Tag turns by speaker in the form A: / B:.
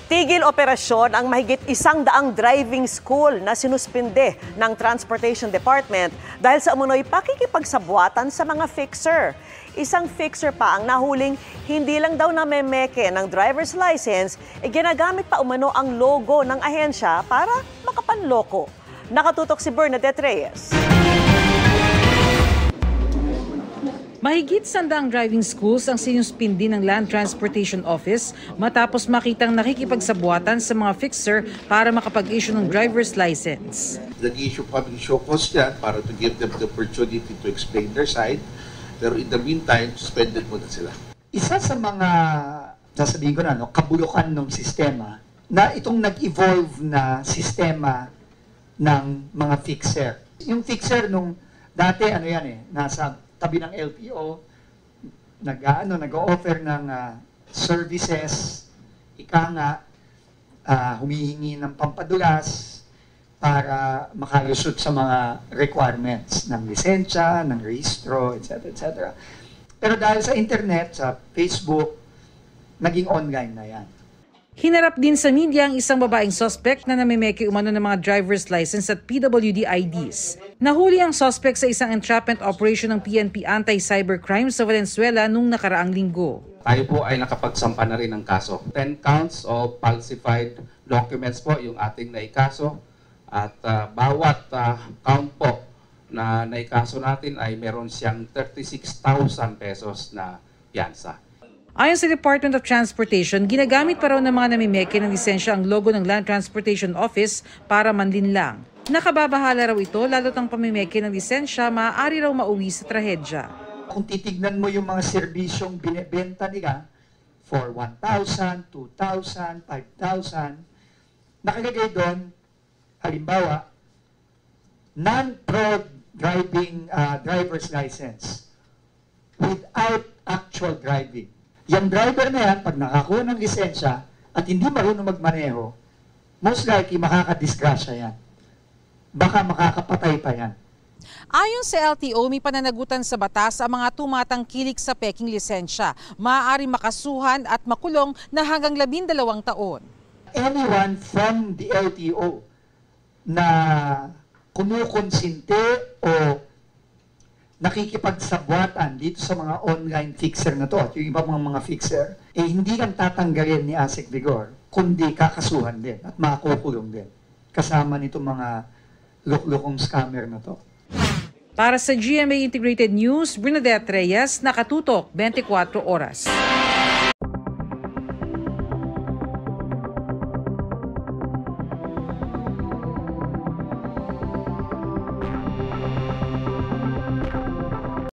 A: Tigil operasyon ang mahigit 100 driving school na sinuspinde ng Transportation Department dahil sa umunoy pakikipagsabwatan sa mga fixer. Isang fixer pa ang nahuling hindi lang daw namemeke ng driver's license, ginagamit pa umano ang logo ng ahensya para makapanloko. Nakatutok si Bernadette Reyes.
B: Mahigit 100 driving schools ang sinuspindi ng Land Transportation Office matapos makitang nakikipagsabwatan sa mga fixer para makapag-issue ng driver's license.
C: Nag-issue kami show cause yan para to give them the opportunity to explain their side. Pero in the meantime, suspended muna sila.
D: Isa sa mga, sasabihin ko na, kabulukan ng sistema na itong nag-evolve na sistema ng mga fixer. Yung fixer nung dati, nasa tabi ng LTO, nag-o-offer ng services, humihingi ng pampadulas para makalusot sa mga requirements ng lisensya, ng rehistro, etc. etc. Pero dahil sa internet, sa Facebook, naging online na yan.
B: Hinarap din sa media ang isang babaeng suspect na namimeke umano ng mga driver's license at PWD IDs. Nahuli ang suspect sa isang entrapment operation ng PNP Anti-Cybercrime sa Valenzuela noong nakaraang linggo.
E: Tayo po ay nakapagsampa na rin ng kaso. 10 counts of falsified documents po yung ating naikaso at bawat count po na naikaso natin ay meron siyang 36,000 pesos na piyansa.
B: Ayon sa Department of Transportation, ginagamit pa raw ng mga namimeke ng lisensya ang logo ng Land Transportation Office para manlinlang. Nakababahala raw ito lalo't ang pamimeke ng lisensya maaari raw mauwi sa trahedya.
D: Kung titignan mo yung mga serbisyong binibenta nila for 1,000, 2,000, 5,000, nakalagay doon, halimbawa, non-pro driving driver's license without actual driving. Yung driver na yan, pag nakakuha ng lisensya at hindi marunong magmaneho, most likely makakadisgrasya yan. Baka makakapatay pa yan.
B: Ayon sa LTO, may pananagutan sa batas ang mga tumatangkilik sa peking lisensya. Maaari makasuhan at makulong na hanggang 12 taon.
D: Anyone from the LTO na kumukonsinte o nakikipagsabwatan dito sa mga online fixer na to at yung iba mga fixer, hindi lang tatanggalin ni ASEC Vigor, kundi kakasuhan din at makukulong din. Kasama nito mga luklukong scammer na to.
B: Para sa GMA Integrated News, Bernadette Reyes, Nakatutok, 24 Oras.